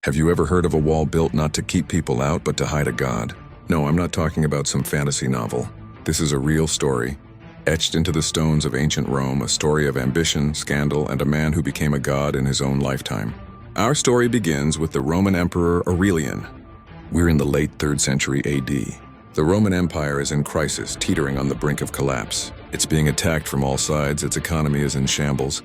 Have you ever heard of a wall built not to keep people out but to hide a god? No, I'm not talking about some fantasy novel. This is a real story, etched into the stones of ancient Rome, a story of ambition, scandal, and a man who became a god in his own lifetime. Our story begins with the Roman Emperor Aurelian. We're in the late 3rd century AD. The Roman Empire is in crisis, teetering on the brink of collapse. It's being attacked from all sides, its economy is in shambles,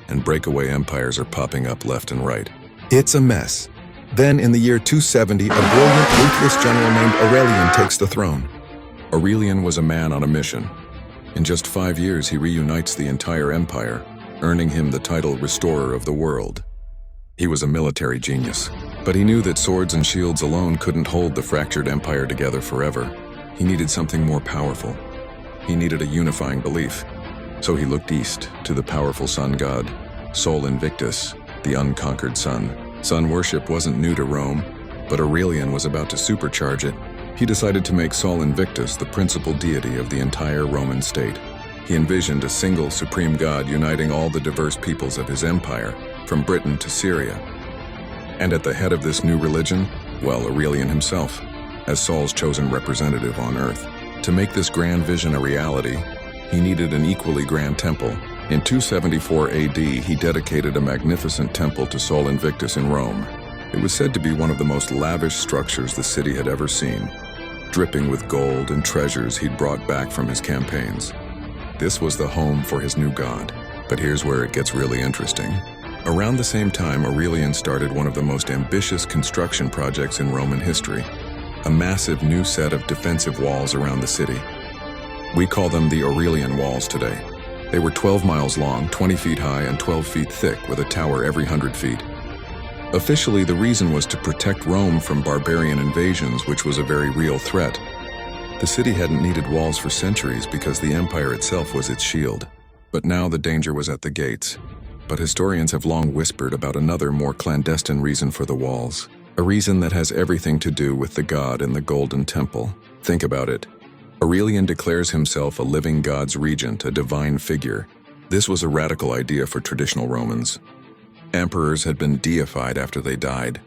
and breakaway empires are popping up left and right. It's a mess. Then, in the year 270, a brilliant, ruthless general named Aurelian takes the throne. Aurelian was a man on a mission. In just 5 years, he reunites the entire empire, earning him the title Restorer of the World. He was a military genius, but he knew that swords and shields alone couldn't hold the fractured empire together forever. He needed something more powerful. He needed a unifying belief. So he looked east to the powerful sun god, Sol Invictus, the unconquered sun. Sun worship wasn't new to Rome, but Aurelian was about to supercharge it. He decided to make Sol Invictus the principal deity of the entire Roman state. He envisioned a single supreme god uniting all the diverse peoples of his empire, from Britain to Syria. And at the head of this new religion, well, Aurelian himself, as Sol's chosen representative on Earth. To make this grand vision a reality, he needed an equally grand temple. In 274 AD, he dedicated a magnificent temple to Sol Invictus in Rome. It was said to be one of the most lavish structures the city had ever seen, dripping with gold and treasures he'd brought back from his campaigns. This was the home for his new god. But here's where it gets really interesting. Around the same time, Aurelian started one of the most ambitious construction projects in Roman history, a massive new set of defensive walls around the city. We call them the Aurelian Walls today. They were 12 miles long, 20 feet high, and 12 feet thick, with a tower every 100 feet. Officially, the reason was to protect Rome from barbarian invasions, which was a very real threat. The city hadn't needed walls for centuries because the empire itself was its shield. But now the danger was at the gates. But historians have long whispered about another, more clandestine reason for the walls. A reason that has everything to do with the god in the Golden Temple. Think about it. Aurelian declares himself a living god's regent, a divine figure. This was a radical idea for traditional Romans. Emperors had been deified after they died,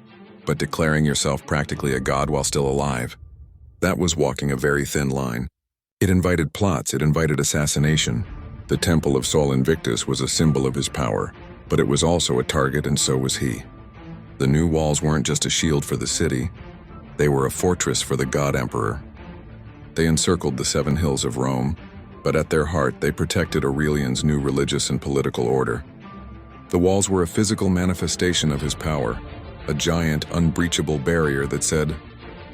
but declaring yourself practically a god while still alive, that was walking a very thin line. It invited plots, it invited assassination. The Temple of Sol Invictus was a symbol of his power, but it was also a target, and so was he. The new walls weren't just a shield for the city, they were a fortress for the god emperor. They encircled the 7 hills of Rome, but at their heart they protected Aurelian's new religious and political order. The walls were a physical manifestation of his power, a giant, unbreachable barrier that said,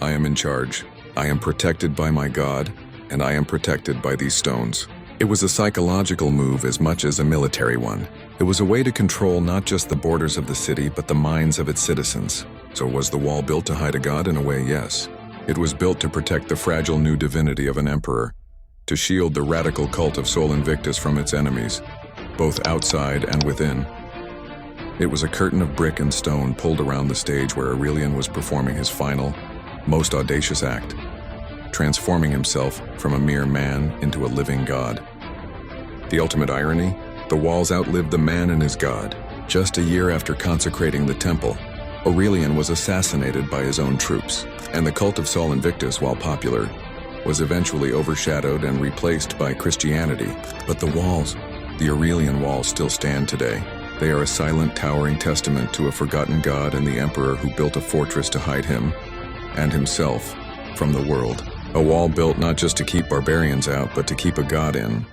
"I am in charge, I am protected by my god, and I am protected by these stones." It was a psychological move as much as a military one. It was a way to control not just the borders of the city, but the minds of its citizens. So was the wall built to hide a god? In a way, yes. It was built to protect the fragile new divinity of an emperor, to shield the radical cult of Sol Invictus from its enemies, both outside and within. It was a curtain of brick and stone pulled around the stage where Aurelian was performing his final, most audacious act, transforming himself from a mere man into a living god. The ultimate irony? The walls outlived the man and his god. Just a year after consecrating the temple, Aurelian was assassinated by his own troops, and the cult of Sol Invictus, while popular, was eventually overshadowed and replaced by Christianity. But the walls, the Aurelian walls, still stand today. They are a silent, towering testament to a forgotten god and the emperor who built a fortress to hide him and himself from the world. A wall built not just to keep barbarians out, but to keep a god in.